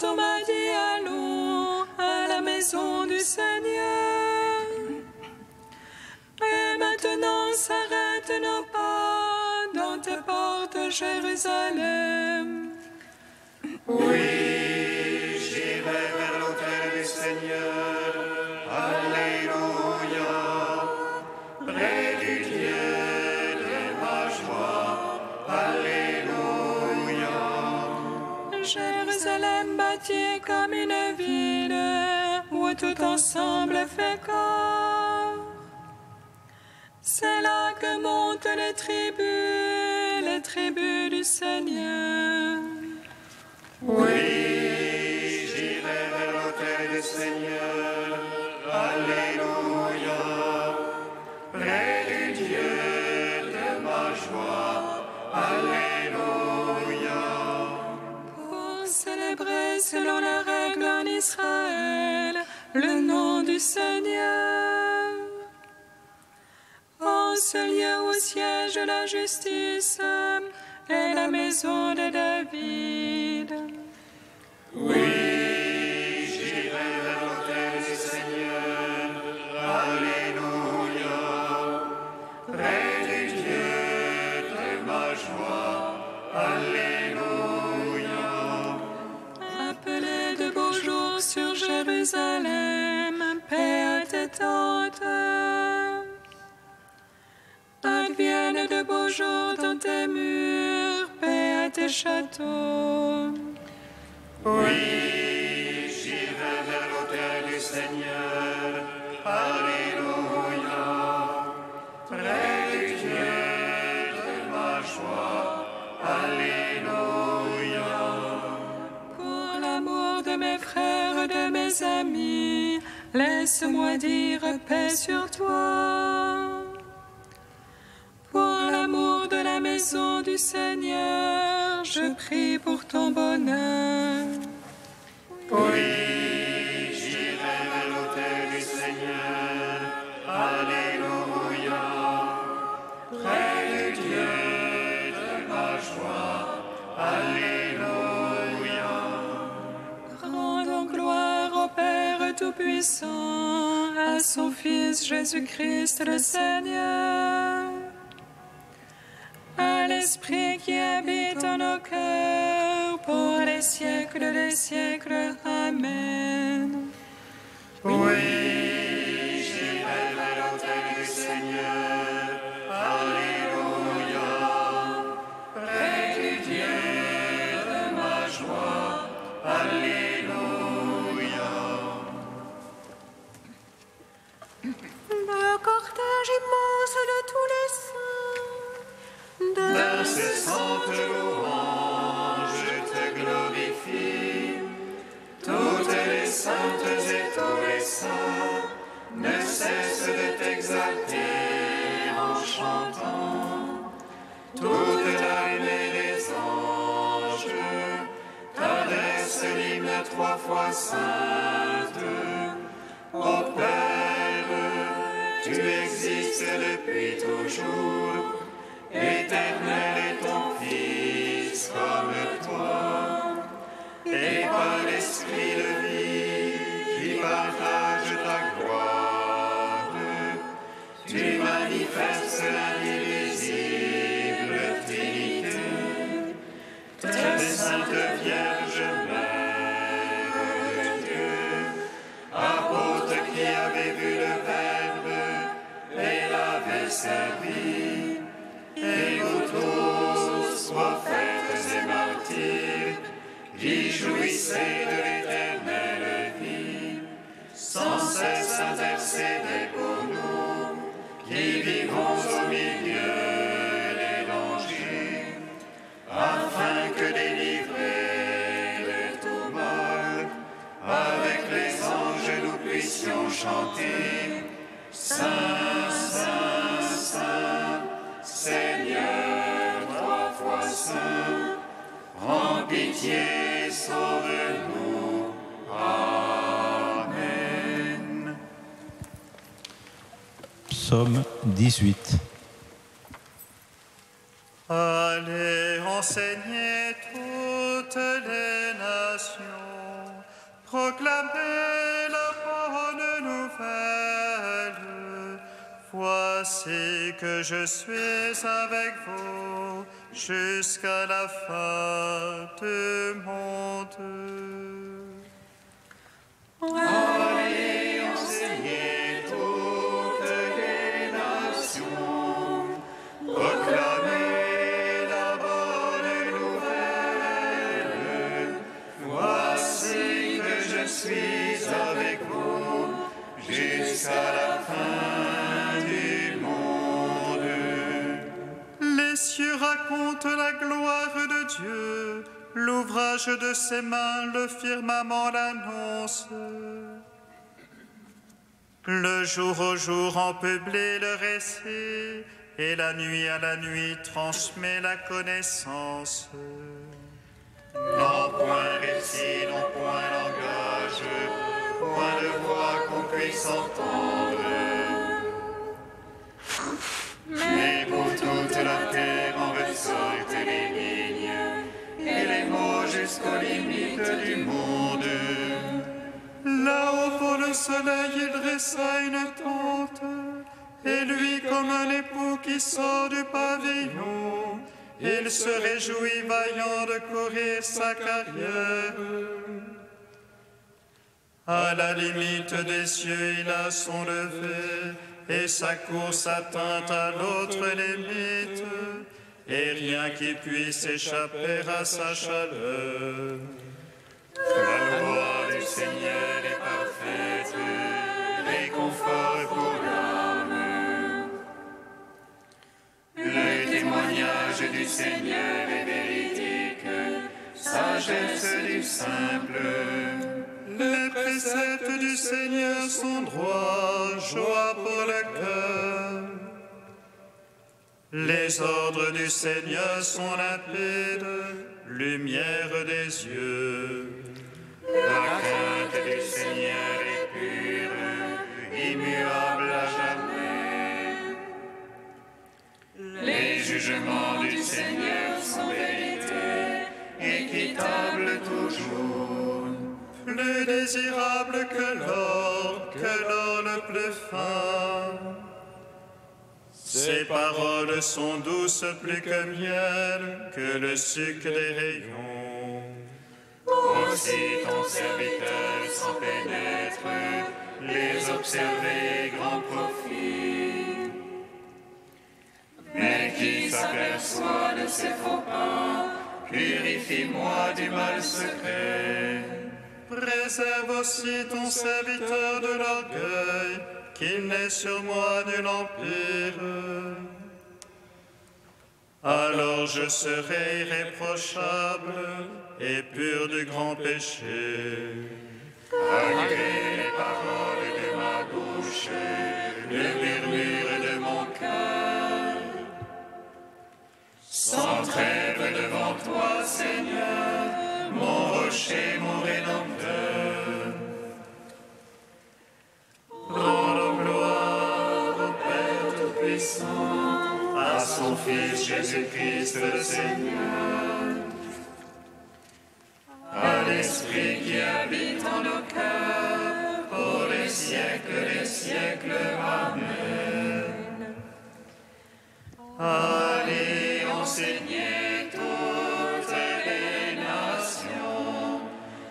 quand on m'a dit allons à la maison du Seigneur. Et maintenant s'arrêtent nos pas dans tes portes, Jérusalem. Oui, j'irai vers l'autel du Seigneur. Alléluia. Près du Dieu de ma joie. Alléluia. Jérusalem bâtie comme une ville où tout ensemble fait corps. C'est là que montent les tribus du Seigneur. Oui, j'irai vers l'autel du Seigneur. Alléluia. Près du Dieu de ma joie. Alléluia. Pour célébrer selon la règle en Israël le nom du Seigneur. En ce lieu où siège la justice et la maison de David. Oui, j'irai vers l'autel du Seigneur. Alléluia. Près du Dieu de ma joie. Alléluia. Appelez de beaux jours sur Jérusalem, paix à tes tentes. Adviennent de beaux jours dans tes murs, paix à tes châteaux. Oui, j'irai vers l'autel du Seigneur. Alléluia. Près du Dieu de ma joie. Alléluia. Pour l'amour de mes frères et de mes amis, laisse-moi dire paix sur toi. Pour l'amour de la maison du Seigneur, je prie pour ton bonheur. Oui, j'irai vers l'autel du Seigneur. Alléluia. Près du Dieu de ma joie. Alléluia. Rendons gloire au Père Tout-Puissant, à son Fils Jésus-Christ le Seigneur, à l'Esprit qui habite en nos cœurs pour les siècles des siècles. Amen. Oui, j'irai vers l'autel du Seigneur. Alléluia. Près du Dieu de ma joie. Alléluia. Le cortège immense de tous les saints, D'incessantes louanges, je te glorifie. Toutes les saintes et tous les saints ne cessent de t'exalter en chantant. Toute l'armée des anges t'adresse l'hymne 3 fois sainte. Ô Père, tu existes depuis toujours. Éternel est ton Fils comme toi, et par l'Esprit de vie qui partage ta gloire, tu manifestes l'indivisible Trinité. Très sainte Vierge Mère de Dieu, apôtre qui avait vu le Verbe et l'avait servi, et vous tous, prophètes et martyrs, qui jouissez de l'éternelle vie, sans cesse intercédez pour nous, qui vivons au milieu des dangers, afin que délivrés de tout mal, avec les anges nous puissions chanter Saint, Saint, Saint, Seigneur, 3 fois saint, rends pitié, sauve-nous. Amen. Psaume 18. Allez enseigner toutes les nations. Proclamez la bonne nouvelle. Voici que je suis avec vous jusqu'à la fin du monde. Allez enseigner toutes les nations, proclamez la bonne nouvelle. Voici que je suis avec vous jusqu'à la fin du monde. Les cieux racontent la gloire de Dieu, l'ouvrage de ses mains, le firmament l'annonce. Le jour au jour en publie le récit, et la nuit à la nuit transmet la connaissance. Non point récit, non point langage, point de voix qu'on puisse entendre. Mais pour toute la terre en ressortent les lignes, et les mots jusqu'aux limites du monde. Là-haut pour le soleil, il dressa une tente, et lui comme un époux qui sort du pavillon, il se réjouit vaillant de courir sa carrière. À la limite des cieux, il a son lever, et sa course atteint à l'autre limite, et rien qui puisse échapper à sa chaleur. La loi du Seigneur est parfaite, réconfort pour l'âme. Le témoignage du Seigneur est véridique, sagesse du simple. Les préceptes du Seigneur sont droits, joie pour le cœur. Les ordres du Seigneur sont limpides, lumière des yeux. La crainte du Seigneur est pure, immuable à jamais. Les jugements du Seigneur sont vérité, équitables toujours. Plus désirable que l'or le plus fin. Ses paroles sont douces plus que miel, que le sucre des rayons. Aussi ton serviteur s'en pénètre, les observer grand profit. Mais qui s'aperçoit de ses faux pas, purifie-moi du mal secret. Préserve aussi ton serviteur de l'orgueil, qu'il n'ait sur moi nul empire. Alors je serai irréprochable et pur du grand péché. Agrée les paroles de ma bouche, le murmure de mon cœur. Sans trêve devant toi, Seigneur, mon rocher, mon rédempteur. Rendons gloire au Père Tout-Puissant, À son Fils Jésus-Christ le Seigneur, à l'Esprit qui habite en nos cœurs, pour les siècles des siècles. Amen. Allez enseigner toutes les nations,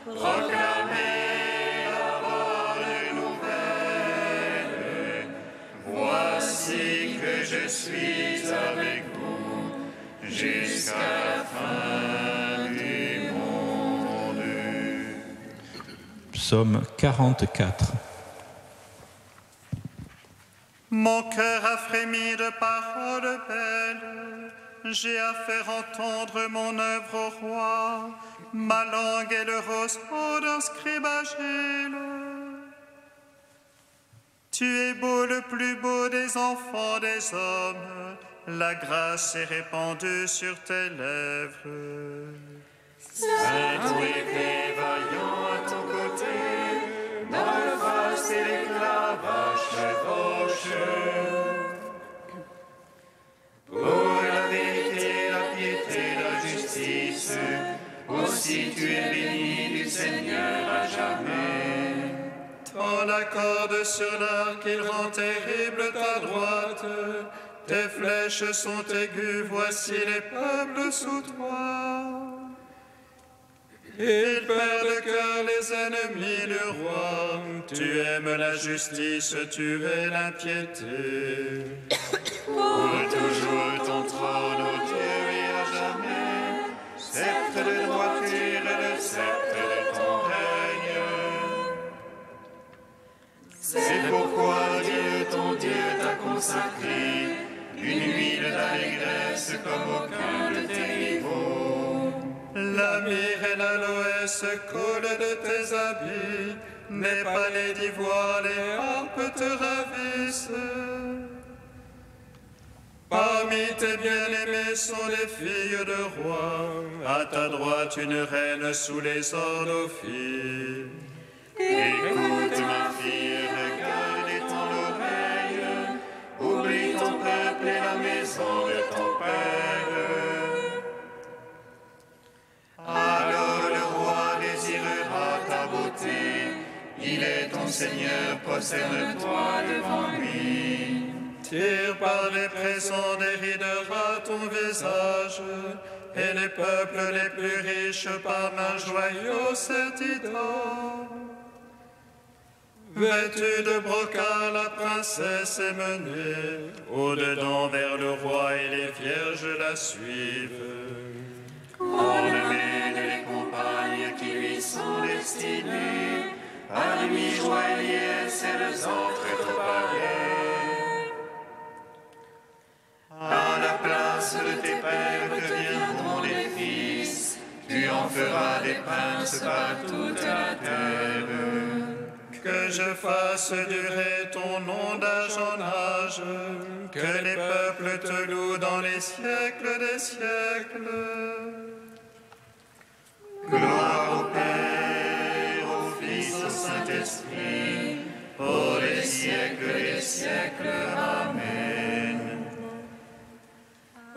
proclamez la bonne nouvelle. Voici que je suis avec vous jusqu'à la fin du monde. Psaume 44. Mon cœur a frémi de paroles belles, j'ai à faire entendre mon œuvre au roi, ma langue est le roseau d'un scribe agile. Tu es beau, le plus beau des enfants des hommes, la grâce est répandue sur tes lèvres. Saint-Esprit vaillant à ton côté, dans le faste et l'éclat chevauche. Pour la vérité, la piété, la justice, Aussi tu es béni du Seigneur à jamais. Ton la corde sur l'arc, il rend terrible ta droite. Tes flèches sont aiguës, voici les peuples sous toi. Il perd de cœur les ennemis du roi. Tu aimes la justice, tu es l'impiété. Pour toujours ton trône, ô Dieu, et à jamais. Sceptre de droiture et le sceptre de ton règne. C'est pourquoi Dieu, ton Dieu, t'a consacré une huile d'allégresse comme aucun de tes rivaux. La myrrhe et l'aloès coulent de tes habits, les palais d'ivoire, les harpes te ravissent. Parmi tes bien-aimés sont les filles de rois, à ta droite une reine sous les ordophiles. Écoute ma fille, regarde et tends l'oreille, oublie ton peuple et la maison de ton père. Alors le roi désirera ta beauté, il est ton Seigneur, prosterne-toi devant lui. Tire par les présents déridera ton visage, et les peuples les plus riches par main joyeuse cette idole. Vêtue de brocart, la princesse est menée, au-dedans vers le roi et les vierges la suivent. On mène les compagnes qui lui sont destinées, parmi joailliers et les autres préparés. À la place de tes pères deviendront des fils, tu en feras des princes par toute la terre. Que je fasse durer ton nom d'âge en âge, que les peuples te louent dans les siècles des siècles. Gloire au Père, au Fils, au Saint-Esprit, pour les siècles des siècles. Amen.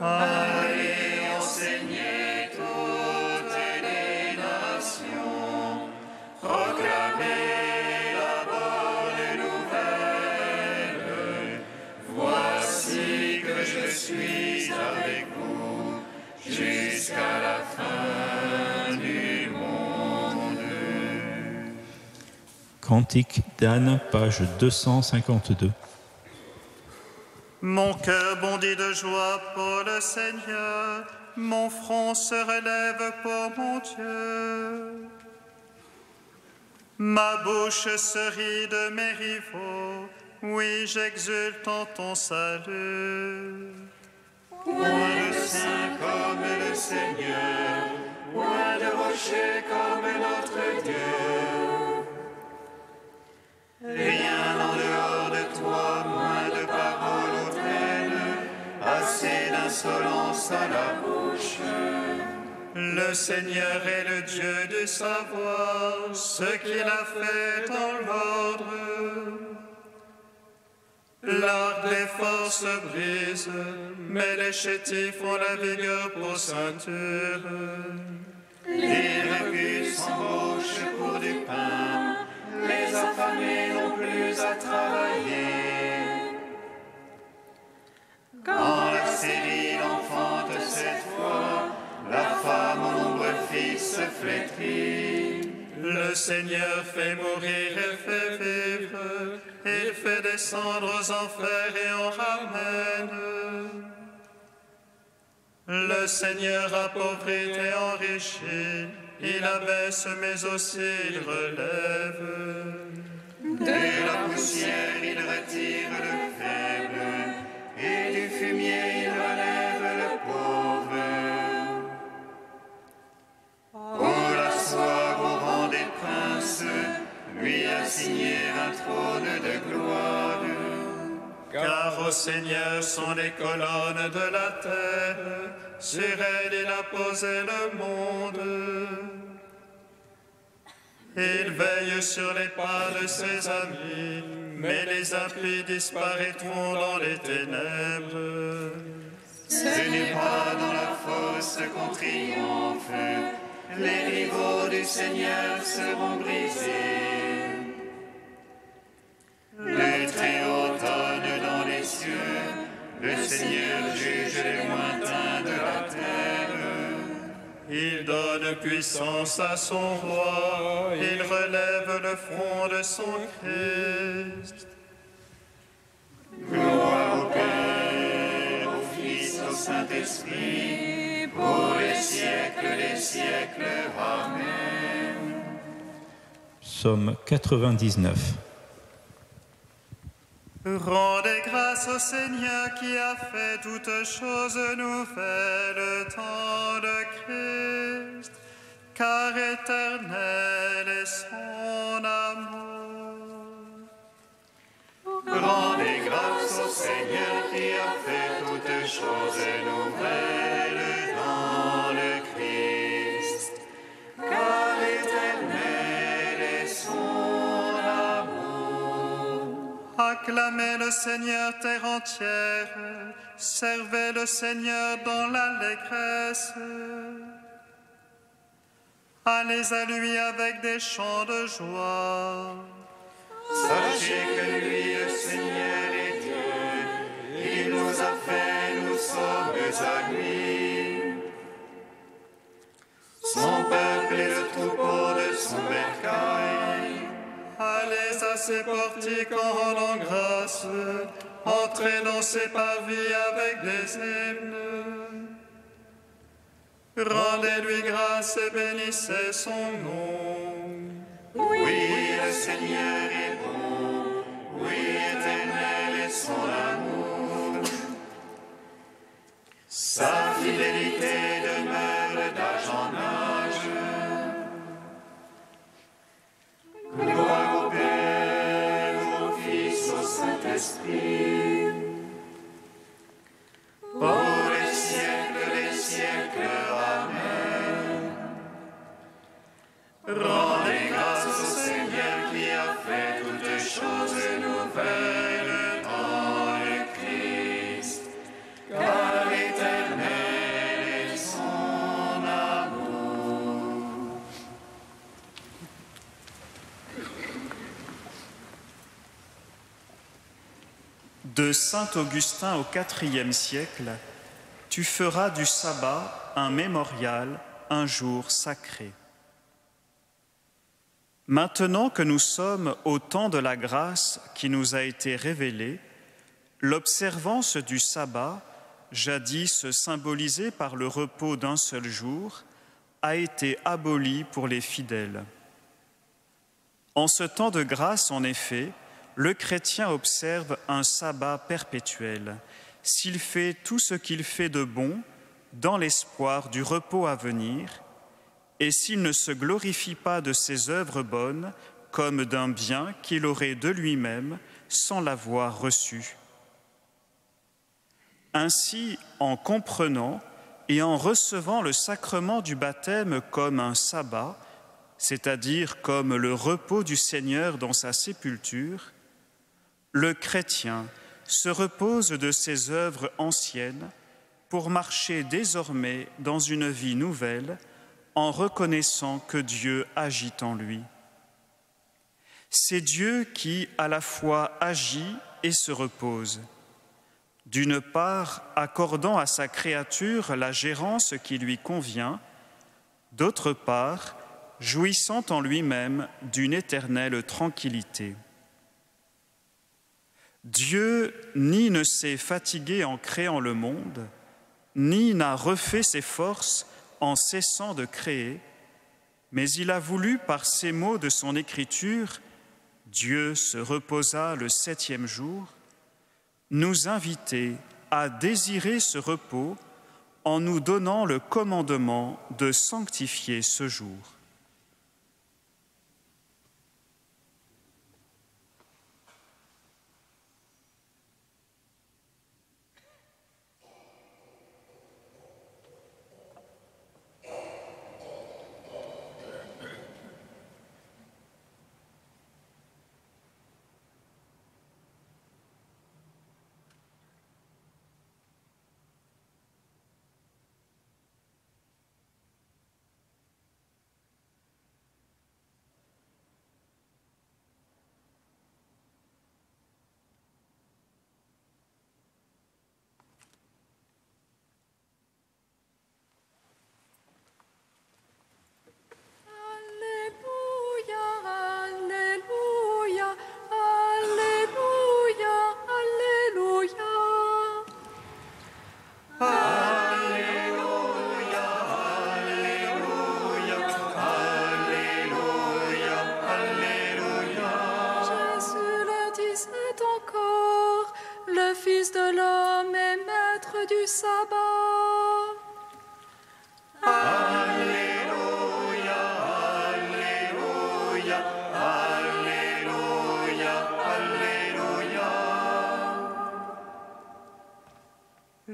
Allez, enseignez toutes les nations, proclamez la bonne nouvelle. Voici que je suis avec vous jusqu'à la fin du monde. Cantique d'Anne, page 252. Mon cœur bondit de joie pour le Seigneur, mon front se relève pour mon Dieu. Ma bouche se rit de mes rivaux, oui, j'exulte en ton salut. Point de saint comme le Seigneur, point de rocher comme notre Dieu. Rien en dehors de toi, moins de paroles hautaines, assez d'insolence à la bouche. Le Seigneur est le Dieu du savoir, ce qu'il a fait dans l'ordre. L'arc des forces brise, mais les chétifs ont la vigueur pour ceinture. Les recus s'embauchent pour du pain, les affamés n'ont plus à travailler. Quand la stérile enfante cette fois, la femme au nombreux fils se flétrit. Le Seigneur fait mourir et fait vivre, il fait descendre aux enfers et en ramène. Le Seigneur appauvrit et enrichit, il abaisse mais aussi il relève. De la poussière il retire le faible, et du fumier il relève le pauvre. Pour l'asseoir au rang des princes, lui a signé un trône de gloire. Car au Seigneur sont les colonnes de la terre, sur elles il a posé le monde. Il veille sur les pas de ses amis, mais les impies disparaîtront dans les ténèbres. Ce n'est pas dans la fosse qu'on triomphe, les rivaux du Seigneur seront brisés. Le Très-Haut tonne dans les cieux, le Seigneur juge les lointains de la terre. Il donne puissance à son roi, il relève le front de son Christ. Gloire au Père, au Fils, au Saint-Esprit, pour les siècles des siècles. Amen. Psaume 99. Rendez grâce au Seigneur qui a fait toutes choses nouvelles dans le Christ, car éternel est son amour. Rendez grâce au Seigneur qui a fait toutes choses nouvelles dans le Christ, car éternel est son amour. Acclamez le Seigneur terre entière, servez le Seigneur dans l'allégresse. Allez à lui avec des chants de joie. Sachez que lui, le Seigneur, est Dieu. Il nous a fait, nous sommes à lui. Son peuple est le troupeau de son bercail. Allez à ses portiques en rendant grâce, entrez dans ses parvis avec des hymnes. Rendez-lui grâce et bénissez son nom. Oui, le Seigneur est bon. Oui, éternel est son amour. Sa fidélité demeure d'âge en âge. Gloire au Père, au Fils, au Saint-Esprit, pour les siècles des siècles. Amen. Rendez grâce au Seigneur qui a fait toutes choses nouvelles dans le Christ, car éternel est son amour. De saint Augustin au IVe siècle, tu feras du sabbat un mémorial, un jour sacré. Maintenant que nous sommes au temps de la grâce qui nous a été révélée, l'observance du sabbat, jadis symbolisée par le repos d'un seul jour, a été abolie pour les fidèles. En ce temps de grâce, en effet, le chrétien observe un sabbat perpétuel, s'il fait tout ce qu'il fait de bon, dans l'espoir du repos à venir, et s'il ne se glorifie pas de ses œuvres bonnes comme d'un bien qu'il aurait de lui-même sans l'avoir reçu. Ainsi, en comprenant et en recevant le sacrement du baptême comme un sabbat, c'est-à-dire comme le repos du Seigneur dans sa sépulture, le chrétien se repose de ses œuvres anciennes pour marcher désormais dans une vie nouvelle en reconnaissant que Dieu agit en lui. C'est Dieu qui, à la fois, agit et se repose, d'une part accordant à sa créature la gérance qui lui convient, d'autre part jouissant en lui-même d'une éternelle tranquillité. Dieu ni ne s'est fatigué en créant le monde, ni n'a refait ses forces en cessant de créer, mais il a voulu par ces mots de son écriture, « Dieu se reposa le 7e jour », nous inviter à désirer ce repos en nous donnant le commandement de sanctifier ce jour.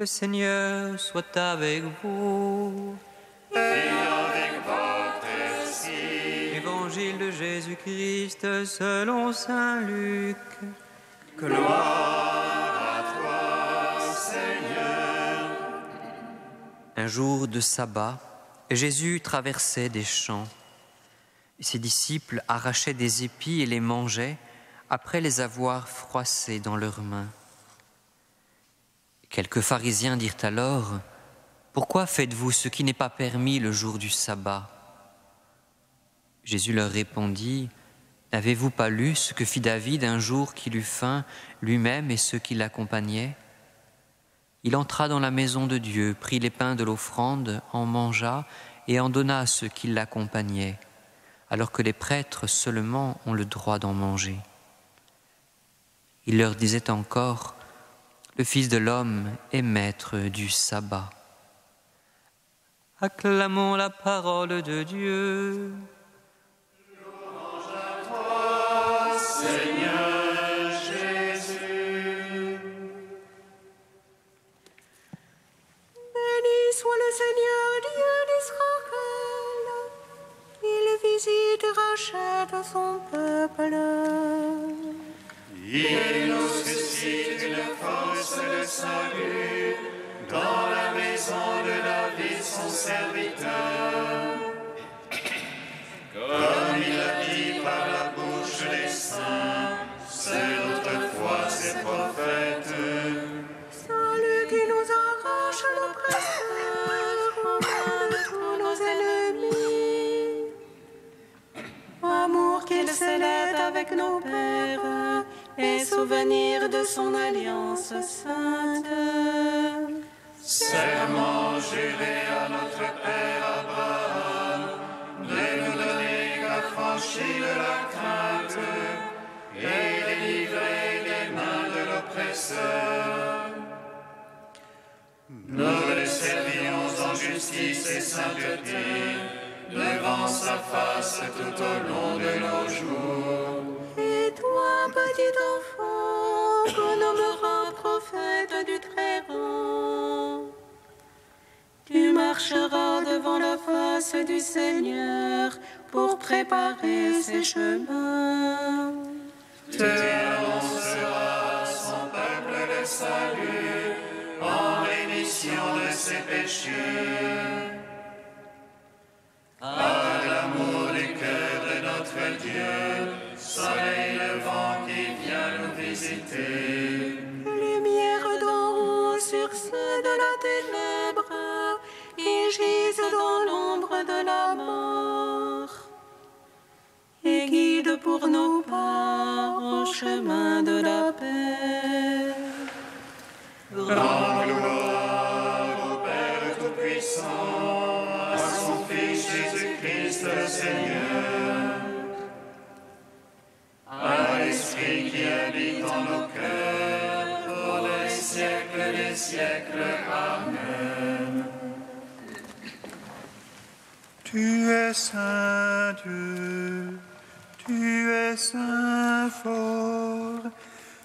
Le Seigneur soit avec vous. Et avec votre esprit. Évangile de Jésus-Christ selon saint Luc. Gloire à toi, Seigneur. Un jour de sabbat, Jésus traversait des champs. Ses disciples arrachaient des épis et les mangeaient après les avoir froissés dans leurs mains. Quelques pharisiens dirent alors : « Pourquoi faites-vous ce qui n'est pas permis le jour du sabbat ?» Jésus leur répondit : « N'avez-vous pas lu ce que fit David un jour qu'il eut faim, lui-même et ceux qui l'accompagnaient ? Il entra dans la maison de Dieu, prit les pains de l'offrande, en mangea et en donna à ceux qui l'accompagnaient, alors que les prêtres seulement ont le droit d'en manger. Il leur disait encore : le Fils de l'homme est maître du sabbat. » Acclamons la parole de Dieu. Louange à toi, Seigneur Jésus. Béni soit le Seigneur Dieu d'Israël. Il visite et rachète son peuple. Il nous suscite une force de salut dans la maison de David, son serviteur. Comme il a dit par la bouche des saints, c'est autrefois ses prophètes. Salut qui nous arrache l'oppresseur, de tous nos ennemis. Amour qu'il célèbre avec nos pères et souvenir de son alliance sainte. Serment juré à notre Père Abraham, de nous donner l'affranchi de la crainte et délivrer des mains de l'oppresseur. Nous le servions en justice et sainteté, devant sa face tout au long de nos jours. Et toi, petit enfant, qu'on nommera prophète du Très-Haut, tu marcheras devant la face du Seigneur pour préparer ses chemins. Tu annonceras à son peuple le salut en rémission de ses péchés. À l'amour du cœur de notre Dieu, soleil levant qui vient nous visiter. Lumière d'en haut sur ceux de la ténèbre qui gisent dans l'ombre de la mort, et guide pour nos pas au chemin de la paix. Rends gloire au Père Tout-Puissant, à son Fils Jésus-Christ le Seigneur, à l'Esprit qui habite en nos cœurs, pour les siècles des siècles. Amen. Tu es saint Dieu, tu es saint fort,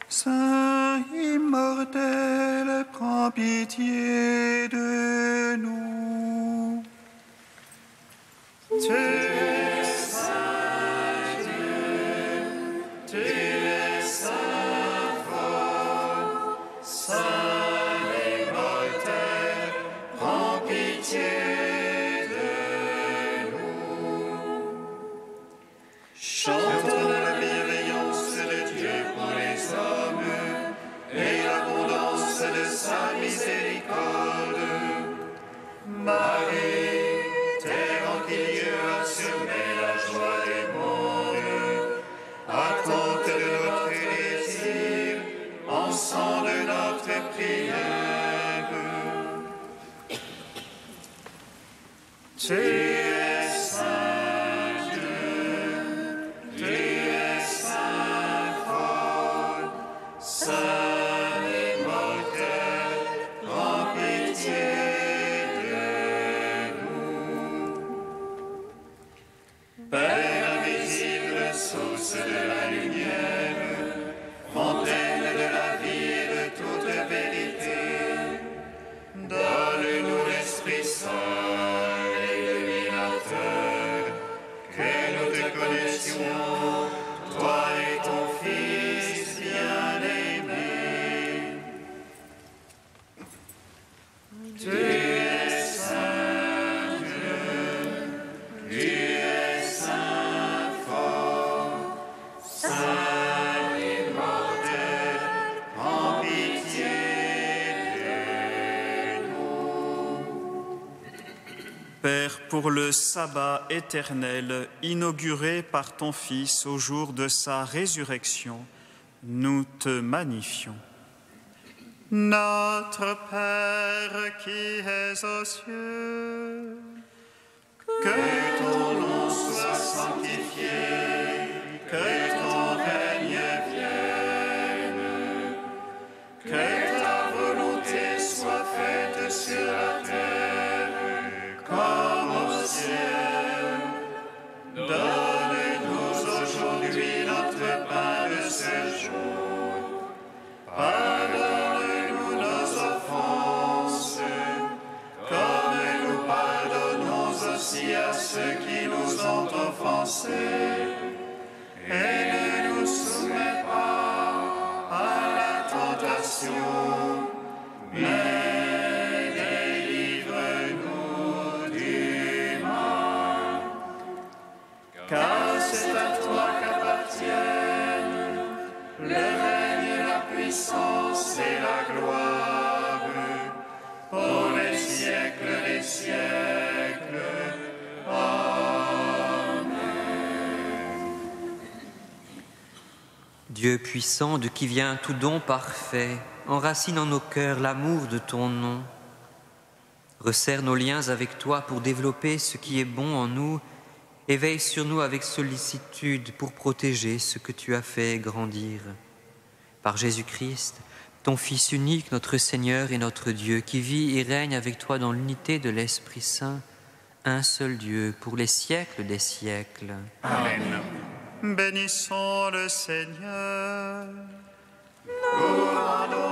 saint immortel, prends pitié de nous. Tu es saint Dieu, tu es saint fort, saint immortel, prends pitié de nous. Chantons la bienveillance de Dieu pour les hommes et l'abondance de sa miséricorde. Marie, terre en qui Dieu a semé la joie des mondes, attente de notre désir, encens de notre prière. Tu es saint Dieu, tu es saint fort, saint immortel, prends pitié de nous. Père invisible, source de la lumière, fontaine de la vie et de toute vérité, Père, pour le sabbat éternel inauguré par ton Fils au jour de sa résurrection, nous te magnifions. Notre Père qui es aux cieux, que ton nom soit sanctifié, que ton règne vienne, que ta volonté soit faite sur la terre comme au ciel. Donne-nous aujourd'hui notre pain de ce jour. Pardonne-nous nos offenses, comme nous pardonnons aussi à ceux qui nous ont offensés. Et ne nous soumets pas à la tentation, mais délivre-nous du mal. Car c'est à toi qu'appartiennent le règne, la puissance et la gloire pour les siècles des siècles. Amen. Dieu puissant, de qui vient tout don parfait, enracine en nos cœurs l'amour de ton nom. Resserre nos liens avec toi pour développer ce qui est bon en nous et veille sur nous avec sollicitude pour protéger ce que tu as fait grandir. Par Jésus-Christ, ton Fils unique, notre Seigneur et notre Dieu, qui vit et règne avec toi dans l'unité de l'Esprit Saint, un seul Dieu, pour les siècles des siècles. Amen. Bénissons le Seigneur. Nous rendons